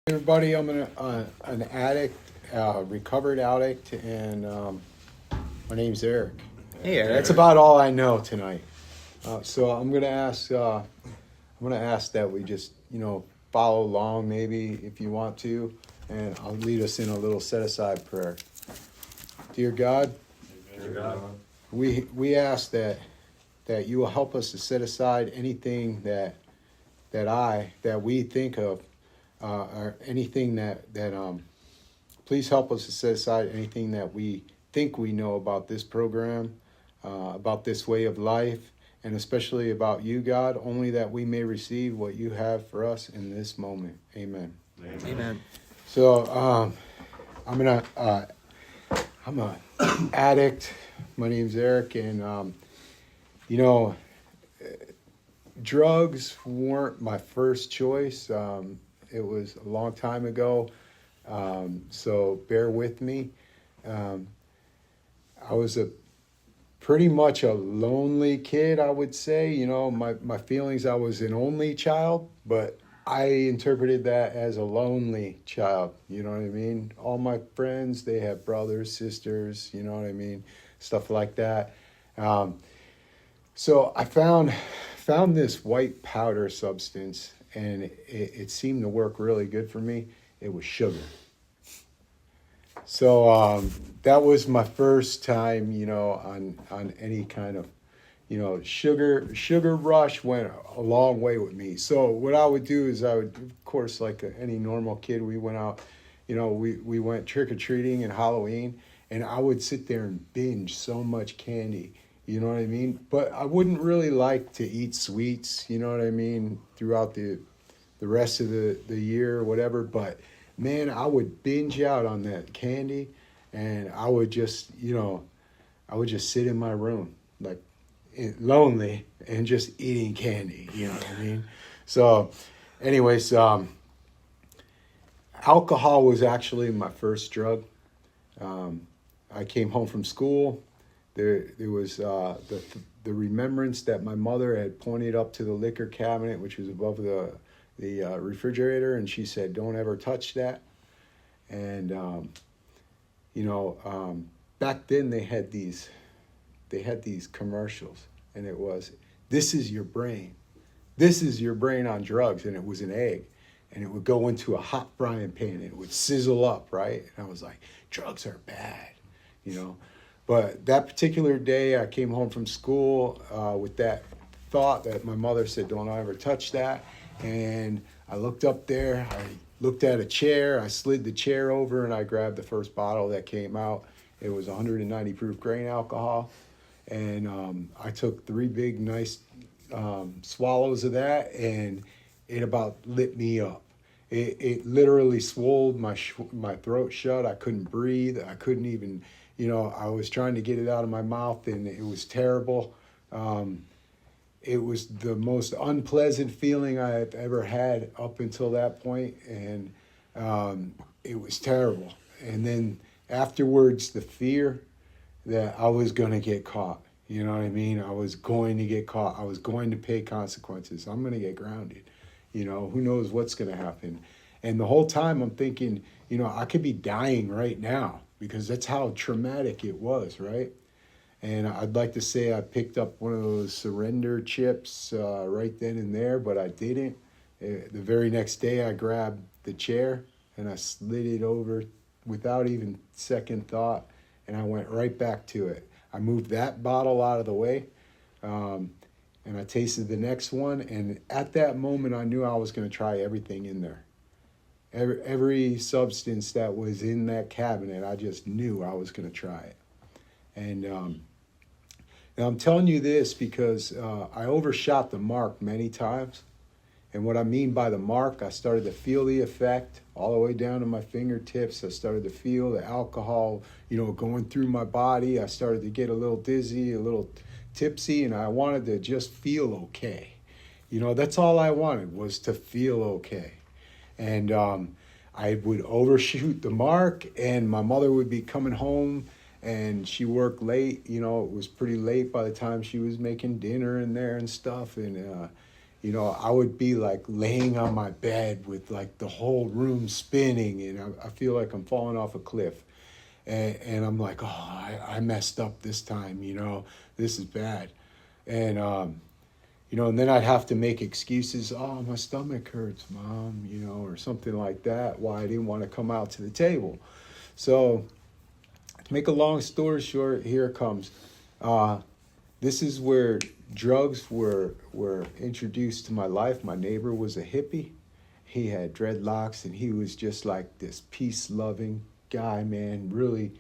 Everybody, I'm an addict, recovered addict, and my name's Eric. Hey, Eric. That's about all I know tonight. So I'm gonna ask that we just follow along, maybe if you want to, and I'll lead us in a little set aside prayer. Dear God, we ask that you will help us to set aside anything that we think of. Or anything that please help us to set aside anything that we think we know about this program, about this way of life, and especially about you, God, only that we may receive what you have for us in this moment. Amen. Amen. So I'm an addict. My name's Eric, and drugs weren't my first choice. It was a long time ago, so bear with me. I was pretty much a lonely kid, I would say. My feelings, I was an only child, but I interpreted that as a lonely child. You know what I mean? All my friends, they have brothers, sisters, you know what I mean? Stuff like that. So I found this white powder substance, and it seemed to work really good for me. It was sugar. So that was my first time, on any kind of, sugar rush went a long way with me. So what I would do is of course, like any normal kid, we went out, we went trick-or-treating and Halloween, and I would sit there and binge so much candy. You know what I mean? But I wouldn't really like to eat sweets, you know what I mean, throughout the rest of the year or whatever. But, man, I would binge out on that candy, and I would just, sit in my room, like, lonely, and just eating candy, you know what I mean? So, anyways, alcohol was actually my first drug. I came home from school. There was the remembrance that my mother had pointed up to the liquor cabinet, which was above the refrigerator, and she said, "Don't ever touch that." And back then they had these commercials, and it was, "This is your brain on drugs," and it was an egg, and it would go into a hot frying pan, and it would sizzle up, right? And I was like, drugs are bad, But that particular day, I came home from school with that thought that my mother said, "Don't ever touch that." And I looked up there, I looked at a chair, I slid the chair over, and I grabbed the first bottle that came out. It was 190 proof grain alcohol. And I took 3 big, nice swallows of that, and it about lit me up. It literally swelled my throat shut. I couldn't breathe. I couldn't even... I was trying to get it out of my mouth, and it was terrible. It was the most unpleasant feeling I have ever had up until that point, and it was terrible. And then afterwards, the fear that I was going to get caught. You know what I mean? I was going to get caught. I was going to pay consequences. I'm going to get grounded. Who knows what's going to happen? And the whole time I'm thinking, I could be dying right now, because that's how traumatic it was, right? And I'd like to say I picked up one of those surrender chips right then and there, but I didn't. The very next day, I grabbed the chair and I slid it over without even second thought, and I went right back to it. I moved that bottle out of the way, and I tasted the next one, and at that moment, I knew I was going to try everything in there. Every substance that was in that cabinet, I just knew I was going to try it. And I'm telling you this because I overshot the mark many times. And what I mean by the mark, I started to feel the effect all the way down to my fingertips. I started to feel the alcohol, going through my body. I started to get a little dizzy, a little tipsy, and I wanted to just feel okay. That's all I wanted, was to feel okay. And I would overshoot the mark, and my mother would be coming home, and she worked late. It was pretty late by the time she was making dinner in there and stuff. And you know, I would be like laying on my bed with like the whole room spinning, and I feel like I'm falling off a cliff. And I'm like, oh, I messed up this time, you know, this is bad. And, you know, and then I'd have to make excuses. Oh, my stomach hurts, Mom, you know, or something like that, why I didn't want to come out to the table. So to make a long story short, here it comes. This is where drugs were introduced to my life. My neighbor was a hippie. He had dreadlocks, and he was just like this peace-loving guy, man. Really,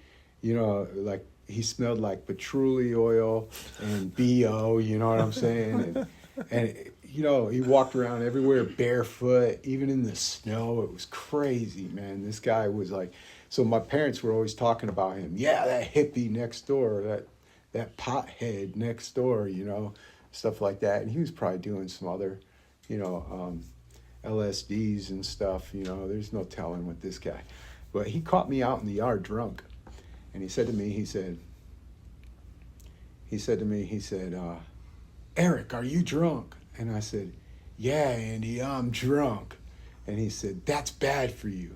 you know, like he smelled like patchouli oil and BO, you know what I'm saying? And you know, he walked around everywhere barefoot, even in the snow. It was crazy, man. This guy was like, so my parents were always talking about him. Yeah, that hippie next door, that pothead next door, you know, stuff like that. And he was probably doing some other, you know, LSDs and stuff, you know, there's no telling with this guy. But he caught me out in the yard drunk. And he said to me, he said, Eric, are you drunk? And I said, yeah, Andy, I'm drunk. And he said, that's bad for you.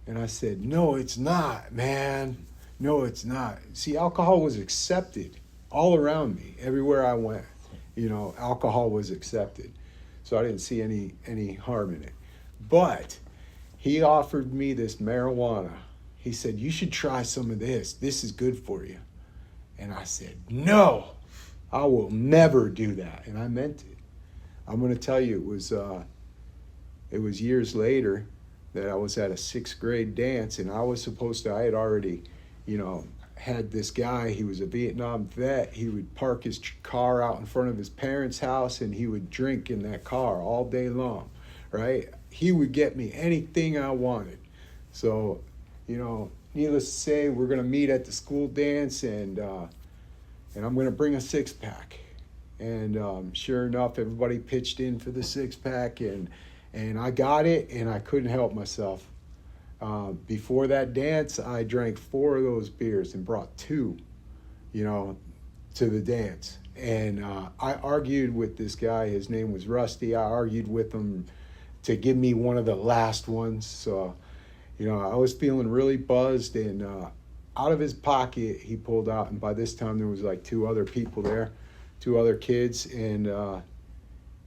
And I said, no, it's not, man. No, it's not. See, alcohol was accepted all around me, everywhere I went. You know, alcohol was accepted. So I didn't see any harm in it. But he offered me this marijuana. He said, you should try some of this. This is good for you. And I said, no, I will never do that. And I meant it. I'm going to tell you, it was years later that I was at a 6th grade dance, and I had already, you know, had this guy. He was a Vietnam vet. He would park his car out in front of his parents' house, and he would drink in that car all day long, right? He would get me anything I wanted. So, you know, needless to say, we're going to meet at the school dance, and I'm going to bring a 6-pack. And sure enough, everybody pitched in for the 6-pack, and I got it, and I couldn't help myself. Before that dance, I drank 4 of those beers and brought 2, you know, to the dance. And I argued with this guy. His name was Rusty. I argued with him to give me one of the last ones. So, you know, I was feeling really buzzed, and out of his pocket, he pulled out, and by this time there was like 2 other people there, 2 other kids, and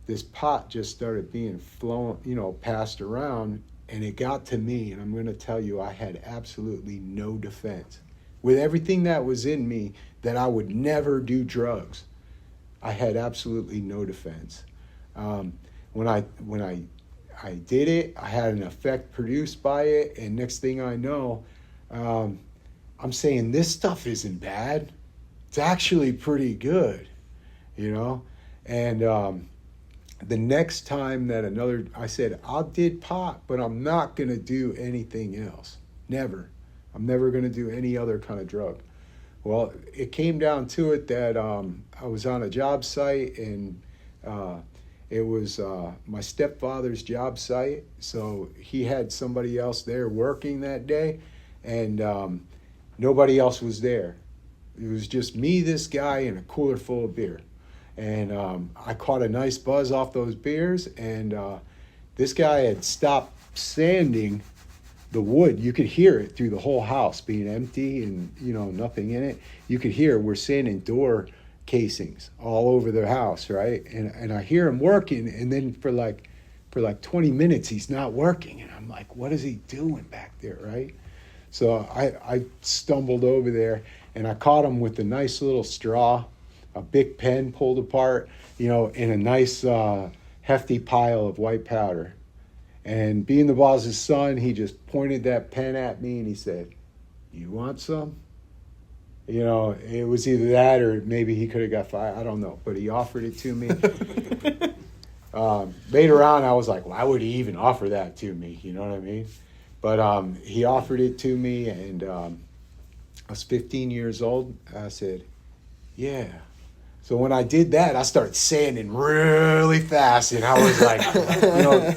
this pot just started being flown, you know, passed around. And it got to me, and I'm going to tell you, I had absolutely no defense. With everything that was in me, that I would never do drugs, I had absolutely no defense. When I did it, I had an effect produced by it, and next thing I know, I'm saying, this stuff isn't bad. It's actually pretty good, you know? And the next time that I said, I did pot, but I'm not going to do anything else. Never. I'm never going to do any other kind of drug. Well, it came down to it that I was on a job site, and it was my stepfather's job site. So he had somebody else there working that day, and nobody else was there. It was just me, this guy, and a cooler full of beer. And I caught a nice buzz off those beers, and this guy had stopped sanding the wood. You could hear it through the whole house being empty and, you know, nothing in it. You could hear we're sanding door casings all over the house, right? And I hear him working, and then for like 20 minutes he's not working, and I'm like, what is he doing back there, right? So I stumbled over there, and I caught him with a nice little straw, a big pen pulled apart, you know, in a nice hefty pile of white powder. And being the boss's son, he just pointed that pen at me and he said, you want some? You know, it was either that or maybe he could have got fired. I don't know, but he offered it to me. Later on, I was like, why would he even offer that to me? You know what I mean? But he offered it to me, and I was 15 years old. I said, yeah. So when I did that, I started sanding really fast, and I was like, you know,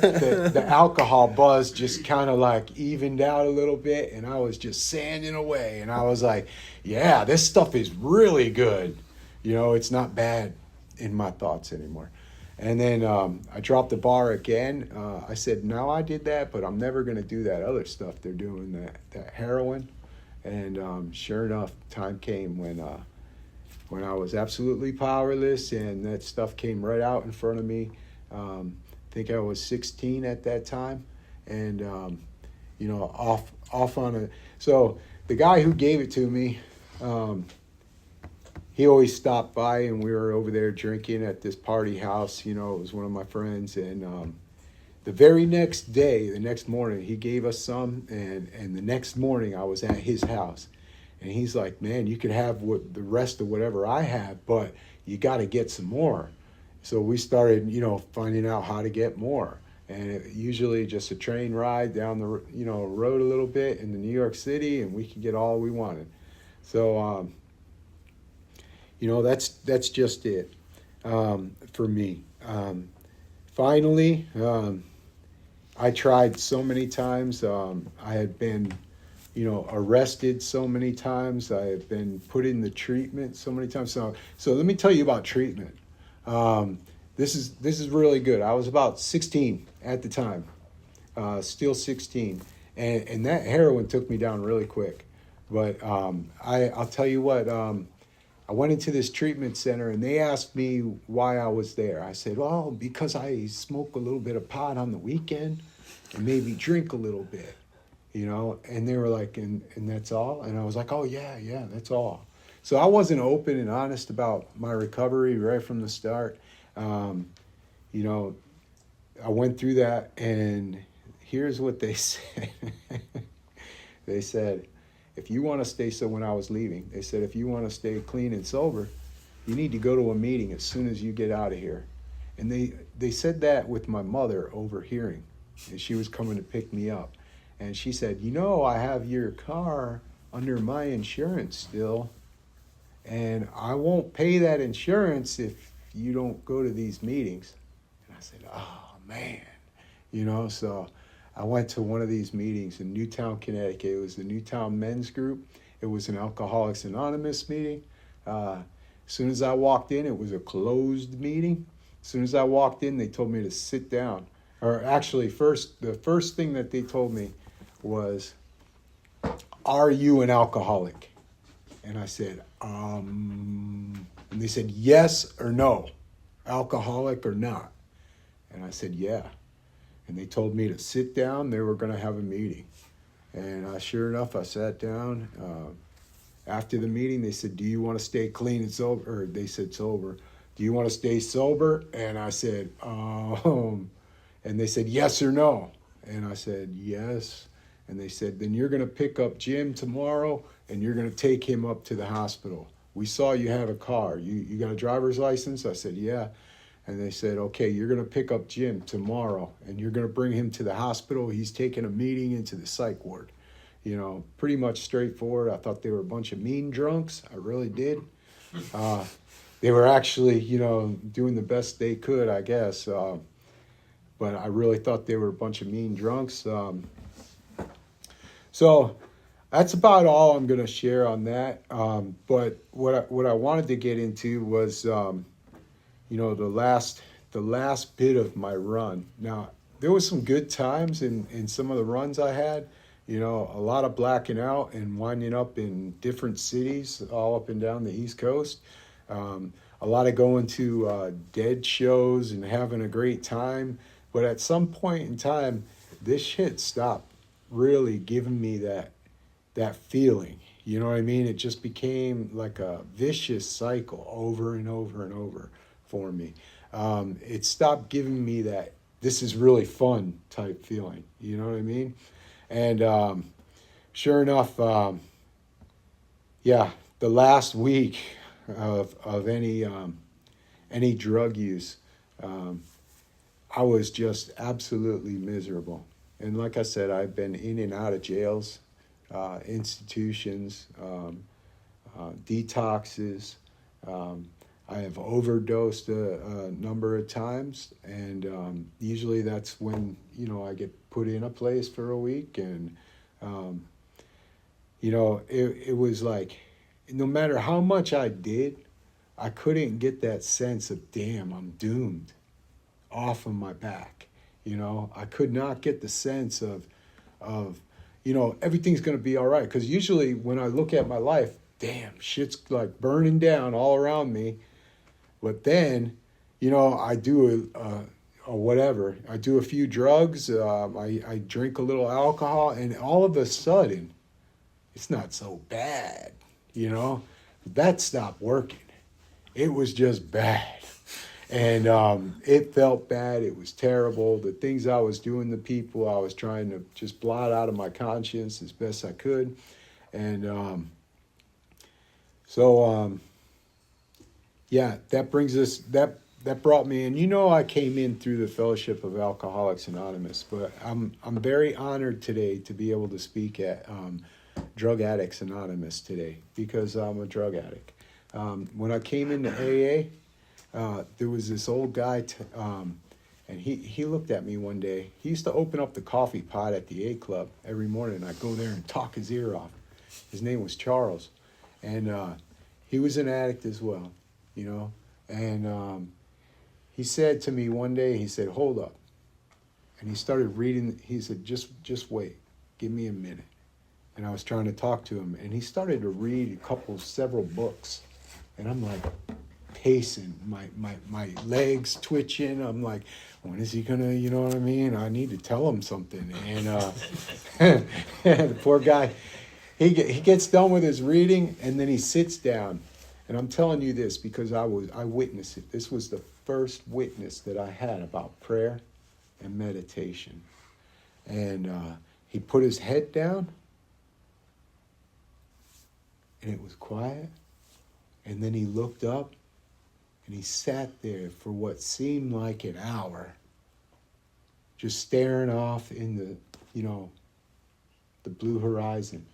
the alcohol buzz just kind of like evened out a little bit, and I was just sanding away, and I was like, yeah, this stuff is really good. You know, it's not bad in my thoughts anymore. And then I dropped the bar again. I said, no, I did that, but I'm never going to do that other stuff they're doing, that heroin. And sure enough, time came when I was absolutely powerless, and that stuff came right out in front of me. I think I was 16 at that time, and off on a. So the guy who gave it to me, he always stopped by, and we were over there drinking at this party house. It was one of my friends, and the very next day, the next morning, he gave us some, and the next morning I was at his house, and he's like, man, you could have the rest of whatever I have, but you got to get some more. So we started, finding out how to get more, and usually just a train ride down the, road a little bit into New York City, and we could get all we wanted. So, that's just it for me. Finally, I tried so many times. I had been, arrested so many times. I had been put in the treatment so many times. So let me tell you about treatment. This is really good. I was about 16 at the time, still 16, and that heroin took me down really quick. But I'll tell you what. I went into this treatment center, and they asked me why I was there. I said, well, because I smoke a little bit of pot on the weekend and maybe drink a little bit, and they were like, and that's all? And I was like, oh, yeah, that's all. So I wasn't open and honest about my recovery right from the start. I went through that, and here's what they said. They said, if you want to stay, so when I was leaving, they said, if you want to stay clean and sober, you need to go to a meeting as soon as you get out of here. And they said that with my mother overhearing, and she was coming to pick me up. And she said, I have your car under my insurance still, and I won't pay that insurance if you don't go to these meetings. And I said, oh, man, so I went to one of these meetings in Newtown, Connecticut. It was the Newtown Men's Group. It was an Alcoholics Anonymous meeting. As soon as I walked in, it was a closed meeting. As soon as I walked in, they told me to sit down. Or actually, the first thing that they told me was, are you an alcoholic? And I said, and they said, yes or no, alcoholic or not? And I said, yeah. And they told me to sit down. They were going to have a meeting. And sure enough, I sat down. After the meeting, they said, do you want to stay clean and sober? Or they said sober. Do you want to stay sober? And I said, and they said, yes or no? And I said, yes. And they said, then you're going to pick up Jim tomorrow, and you're going to take him up to the hospital. We saw you have a car. You got a driver's license? I said, yeah. And they said, okay, you're going to pick up Jim tomorrow, and you're going to bring him to the hospital. He's taking a meeting into the psych ward. Pretty much straightforward. I thought they were a bunch of mean drunks. I really did. They were actually, doing the best they could, I guess. But I really thought they were a bunch of mean drunks. So that's about all I'm going to share on that. But what I wanted to get into was, the last bit of my run. Now, there was some good times in some of the runs I had. A lot of blacking out and winding up in different cities all up and down the East Coast. A lot of going to dead shows and having a great time. But at some point in time, this shit stopped really giving me that feeling. You know what I mean? It just became like a vicious cycle over and over and over for me. It stopped giving me that this is really fun type feeling. You know what I mean? And sure enough, the last week of any drug use, I was just absolutely miserable. And like I said, I've been in and out of jails, institutions, detoxes. I have overdosed a number of times, and usually that's when, I get put in a place for a week. And, it was like, no matter how much I did, I couldn't get that sense of, damn, I'm doomed. off of my back. You know, I could not get the sense of everything's going to be all right. Because usually when I look at my life, damn, shit's like burning down all around me. But then, I do whatever. I do a few drugs. I drink a little alcohol, and all of a sudden, it's not so bad. That stopped working. It was just bad. And it felt bad. It was terrible. The things I was doing to people, I was trying to just blot out of my conscience as best I could. And that brings us, that brought me in. I came in through the Fellowship of Alcoholics Anonymous, but I'm very honored today to be able to speak at Drug Addicts Anonymous today, because I'm a drug addict. When I came into AA, there was this old guy, and he looked at me one day. He used to open up the coffee pot at the A Club every morning, and I'd go there and talk his ear off. His name was Charles, and he was an addict as well, and he said to me one day, he said, "Hold up," and he started reading. He said, just wait, give me a minute. And I was trying to talk to him, and he started to read several books, and I'm like, pacing, my legs twitching. I'm like, when is he gonna, you know what I mean? I need to tell him something. And the poor guy, he gets done with his reading, and then he sits down. And I'm telling you this because I witnessed it. This was the first witness that I had about prayer and meditation. And he put his head down, and it was quiet. And then he looked up, and he sat there for what seemed like an hour, just staring off in the blue horizon.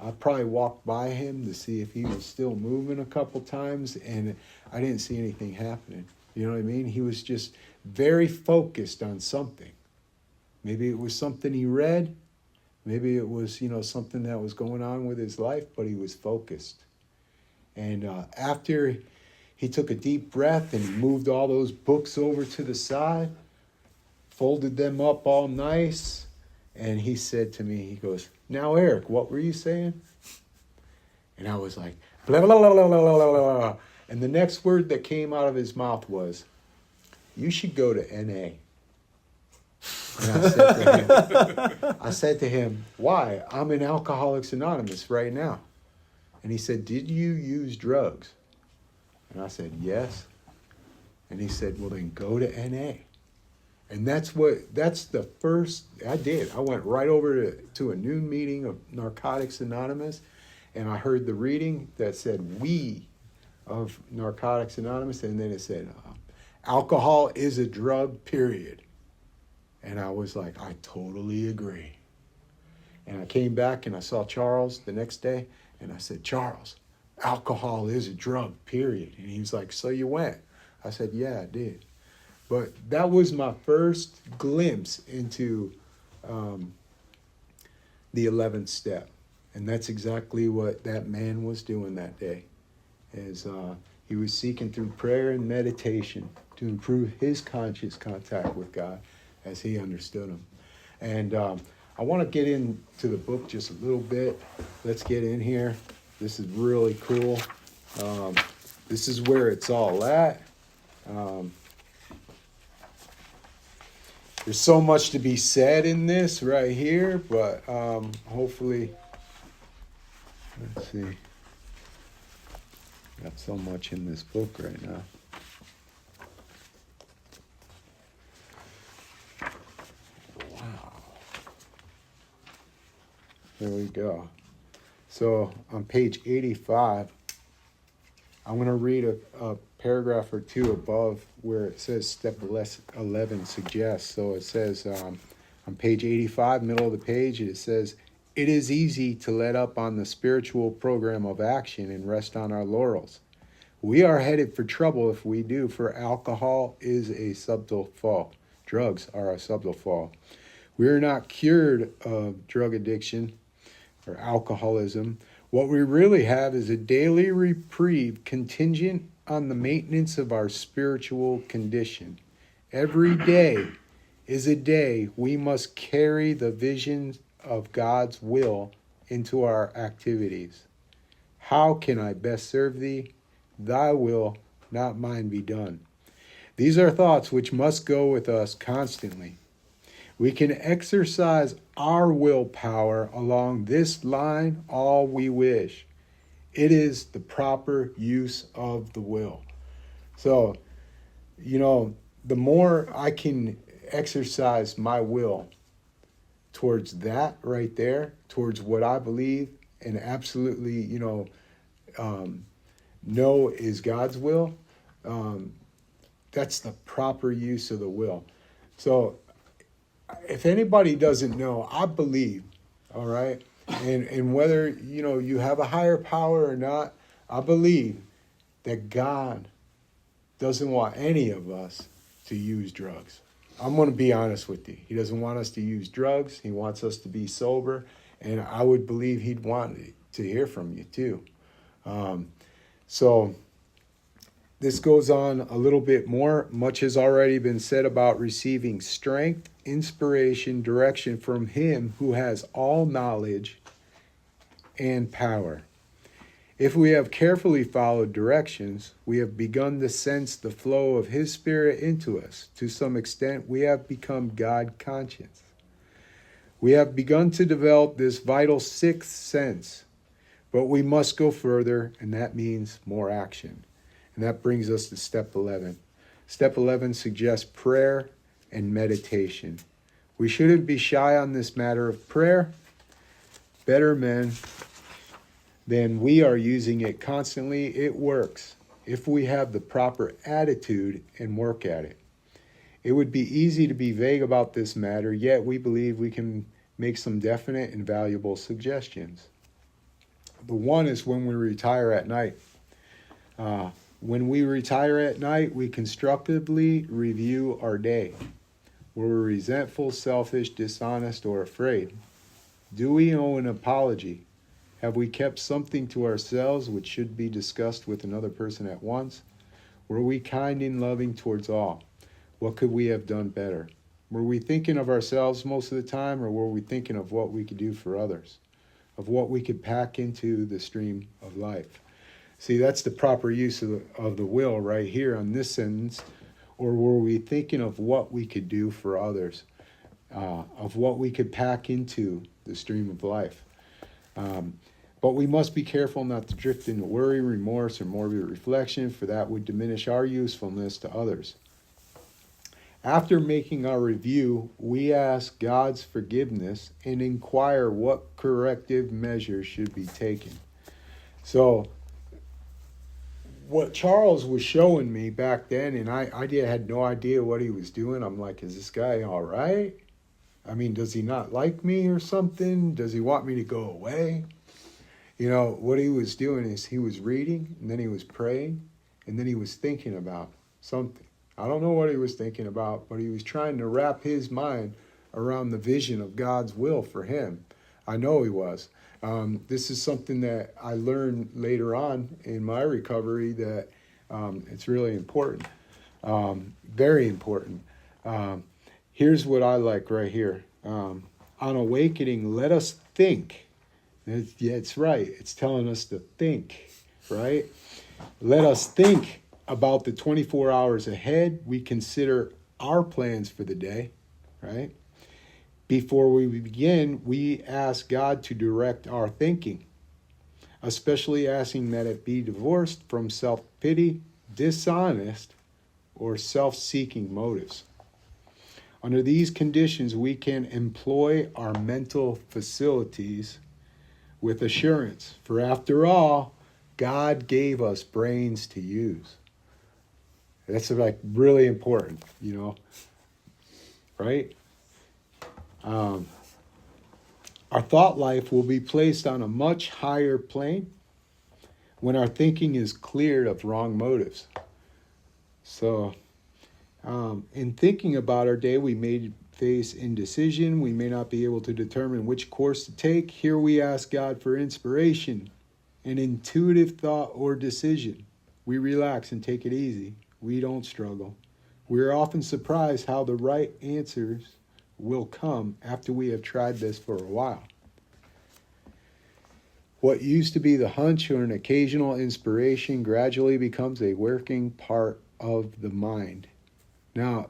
I probably walked by him to see if he was still moving a couple times, and I didn't see anything happening. You know what I mean? He was just very focused on something. Maybe it was something he read. Maybe it was, something that was going on with his life, but he was focused. And after he took a deep breath and he moved all those books over to the side, folded them up all nice, and he said to me, he goes, "Now, Eric, what were you saying?" And I was like, blah, blah, blah, blah, blah, blah, blah. And the next word that came out of his mouth was, "You should go to NA." And I said to him, "Why? I'm in Alcoholics Anonymous right now." And he said, "Did you use drugs?" And I said, "Yes." And he said, "Well, then go to NA." And that's the first I did. I went right over to a noon meeting of Narcotics Anonymous, and I heard the reading that said, "We of Narcotics Anonymous," and then it said, "Alcohol is a drug, period." And I was like, I totally agree. And I came back and I saw Charles the next day, and I said, "Charles, alcohol is a drug, period." And he was like, "So you went?" I said, "Yeah, I did." But that was my first glimpse into the 11th step. And that's exactly what that man was doing that day. He was seeking through prayer and meditation to improve his conscious contact with God as he understood him. And I want to get into the book just a little bit. Let's get in here. This is really cool. This is where it's all at. There's so much to be said in this right here, but hopefully, let's see. Got so much in this book right now. Wow. There we go. So on page 85, I'm going to read a paragraph or two above where it says step 11 suggests. So it says on page 85, middle of the page, it says, "It is easy to let up on the spiritual program of action and rest on our laurels. We are headed for trouble if we do, for alcohol is a subtle fall. Drugs are a subtle fall. We are not cured of drug addiction or alcoholism. What we really have is a daily reprieve contingent on the maintenance of our spiritual condition. Every day is a day we must carry the vision of God's will into our activities. How can I best serve thee? Thy will, not mine, be done. These are thoughts which must go with us constantly. We can exercise our willpower along this line all we wish. It is the proper use of the will. So, the more I can exercise my will towards that right there, towards what I believe and absolutely, know is God's will, that's the proper use of the will. So if anybody doesn't know, I believe, all right, and whether, you have a higher power or not, I believe that God doesn't want any of us to use drugs. I'm going to be honest with you. He doesn't want us to use drugs. He wants us to be sober. And I would believe he'd want to hear from you too. So this goes on a little bit more. Much has already been said about receiving strength, inspiration, direction from him who has all knowledge and power. If we have carefully followed directions, we have begun to sense the flow of his spirit into us. To some extent, we have become God conscious. We have begun to develop this vital sixth sense, but we must go further, and that means more action. And that brings us to step 11. Step 11 suggests prayer and meditation. We shouldn't be shy on this matter of prayer. Better men than we are using it constantly. It works if we have the proper attitude and work at it. It would be easy to be vague about this matter, yet we believe we can make some definite and valuable suggestions. The one is when we retire at night. When we retire at night, we constructively review our day. Were we resentful, selfish, dishonest, or afraid? Do we owe an apology? Have we kept something to ourselves which should be discussed with another person at once? Were we kind and loving towards all? What could we have done better? Were we thinking of ourselves most of the time, or were we thinking of what we could do for others, of what we could pack into the stream of life? See, that's the proper use of the will right here on this sentence. Or were we thinking of what we could do for others, of what we could pack into the stream of life? But we must be careful not to drift into worry, remorse, or morbid reflection, for that would diminish our usefulness to others. After making our review, we ask God's forgiveness and inquire what corrective measures should be taken. So, what Charles was showing me back then, and I had no idea what he was doing. I'm like, is this guy all right? I mean, does he not like me or something? Does he want me to go away? What he was doing is he was reading, and then he was praying, and then he was thinking about something. I don't know what he was thinking about, but he was trying to wrap his mind around the vision of God's will for him. I know he was. This is something that I learned later on in my recovery, that it's really important, very important. Here's what I like right here. On awakening, let us think. It's right. It's telling us to think, right? Let us think about the 24 hours ahead. We consider our plans for the day, right? Before we begin, we ask God to direct our thinking, especially asking that it be divorced from self-pity, dishonest, or self-seeking motives. Under these conditions, we can employ our mental facilities with assurance, for after all, God gave us brains to use. That's like really important, right? Our thought life will be placed on a much higher plane when our thinking is cleared of wrong motives. So, in thinking about our day, we may face indecision. We may not be able to determine which course to take. Here we ask God for inspiration, an intuitive thought or decision. We relax and take it easy. We don't struggle. we're often surprised how the right answers will come after we have tried this for a while. What used to be the hunch or an occasional inspiration gradually becomes a working part of the mind. Now,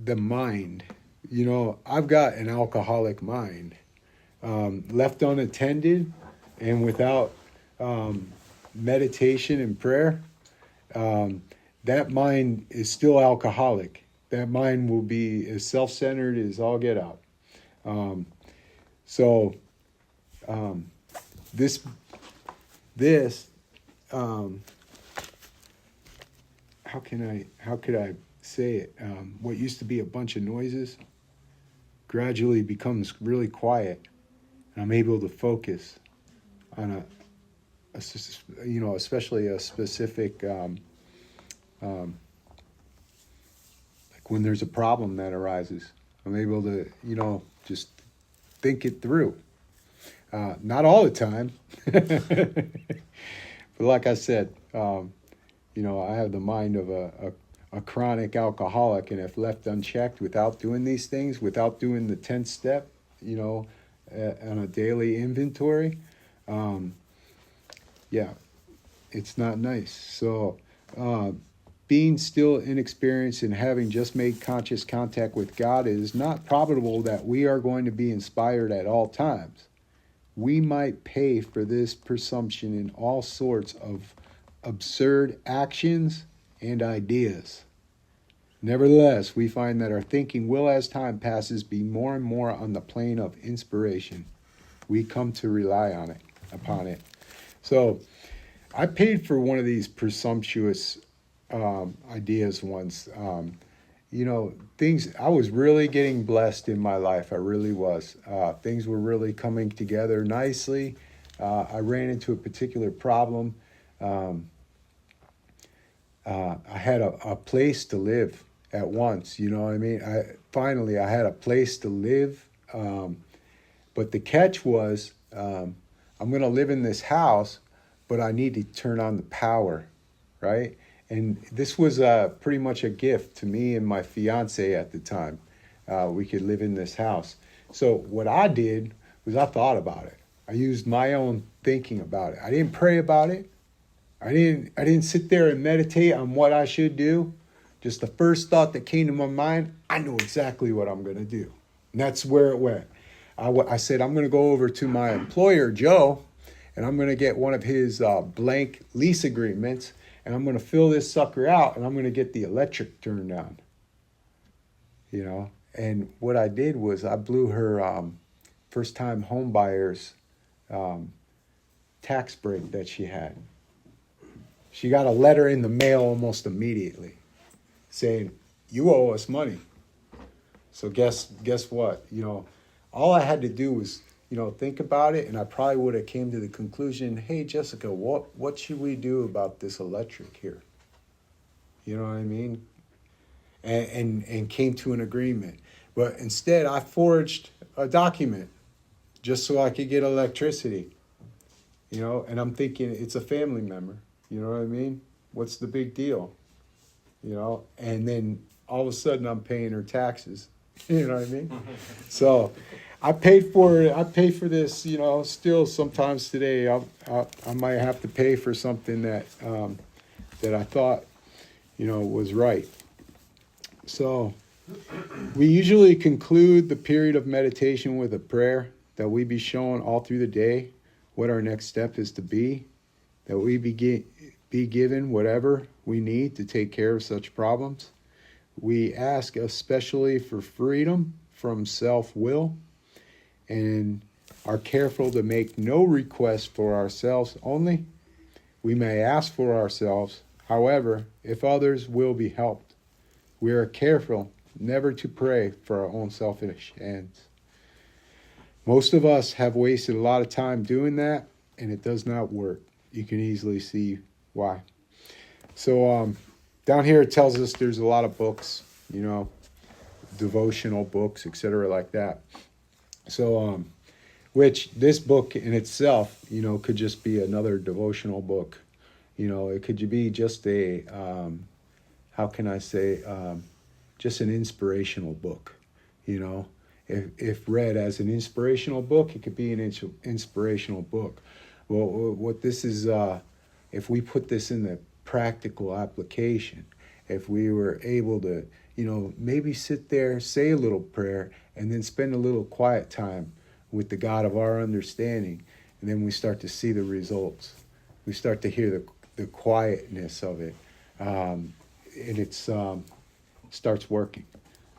the mind, I've got an alcoholic mind. Left unattended and without meditation and prayer, that mind is still alcoholic. That mind will be as self-centered as all get out. This how could I say it? What used to be a bunch of noises gradually becomes really quiet, and I'm able to focus on especially a specific, like when there's a problem that arises, I'm able to, just think it through. Not all the time, but like I said, I have the mind of a chronic alcoholic, and if left unchecked without doing these things, without doing the 10th step, on a daily inventory, it's not nice. So being still inexperienced and having just made conscious contact with God, it is not probable that we are going to be inspired at all times. We might pay for this presumption in all sorts of absurd actions and ideas. Nevertheless, we find that our thinking will, as time passes, be more and more on the plane of inspiration. We come to rely upon it. So I paid for one of these presumptuous ideas once. Things, I was really getting blessed in my life. I really was. Things were really coming together nicely. I ran into a particular problem. I had a place to live at once, you know what I mean? I had a place to live. But the catch was, I'm going to live in this house, but I need to turn on the power, right? And this was pretty much a gift to me and my fiance at the time. We could live in this house. So what I did was I thought about it. I used my own thinking about it. I didn't pray about it. I didn't sit there and meditate on what I should do. Just the first thought that came to my mind, I know exactly what I'm going to do. And that's where it went. I said, I'm going to go over to my employer, Joe, and I'm going to get one of his blank lease agreements, and I'm going to fill this sucker out, and I'm going to get the electric turned on. And what I did was I blew her first-time home buyer's tax break that she had. She got a letter in the mail almost immediately saying, you owe us money. So guess what? All I had to do was, think about it, and I probably would have came to the conclusion, hey, Jessica, what should we do about this electric here? You know what I mean? And came to an agreement. But instead, I forged a document just so I could get electricity. And I'm thinking it's a family member. You know what I mean? What's the big deal? And then all of a sudden I'm paying her taxes. You know what I mean? So I paid for it. I pay for this, still sometimes today I might have to pay for something that I thought, was right. So we usually conclude the period of meditation with a prayer that we be shown all through the day what our next step is to be, that we be given whatever we need to take care of such problems. We ask especially for freedom from self-will and are careful to make no request for ourselves only. We may ask for ourselves, however, if others will be helped. We are careful never to pray for our own selfish ends. Most of us have wasted a lot of time doing that, and it does not work. You can easily see why. So down here it tells us there's a lot of books, devotional books, etc. like that. So, which this book in itself, could just be another devotional book. It could be just a, how can I say, just an inspirational book, you know. If read as an inspirational book, it could be an inspirational book. Well, what this is, if we put this in the practical application, if we were able to, you know, maybe sit there, say a little prayer, and then spend a little quiet time with the God of our understanding, and then we start to see the results. We start to hear the quietness of it, and it's starts working.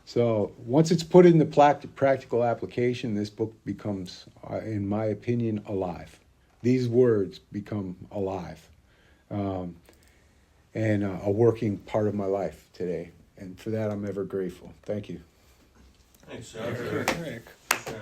So once it's put in the practical application, this book becomes, in my opinion, alive. These words become alive, and a working part of my life today. And for that, I'm ever grateful. Thank you. Thanks, Rick. Rick. Sure.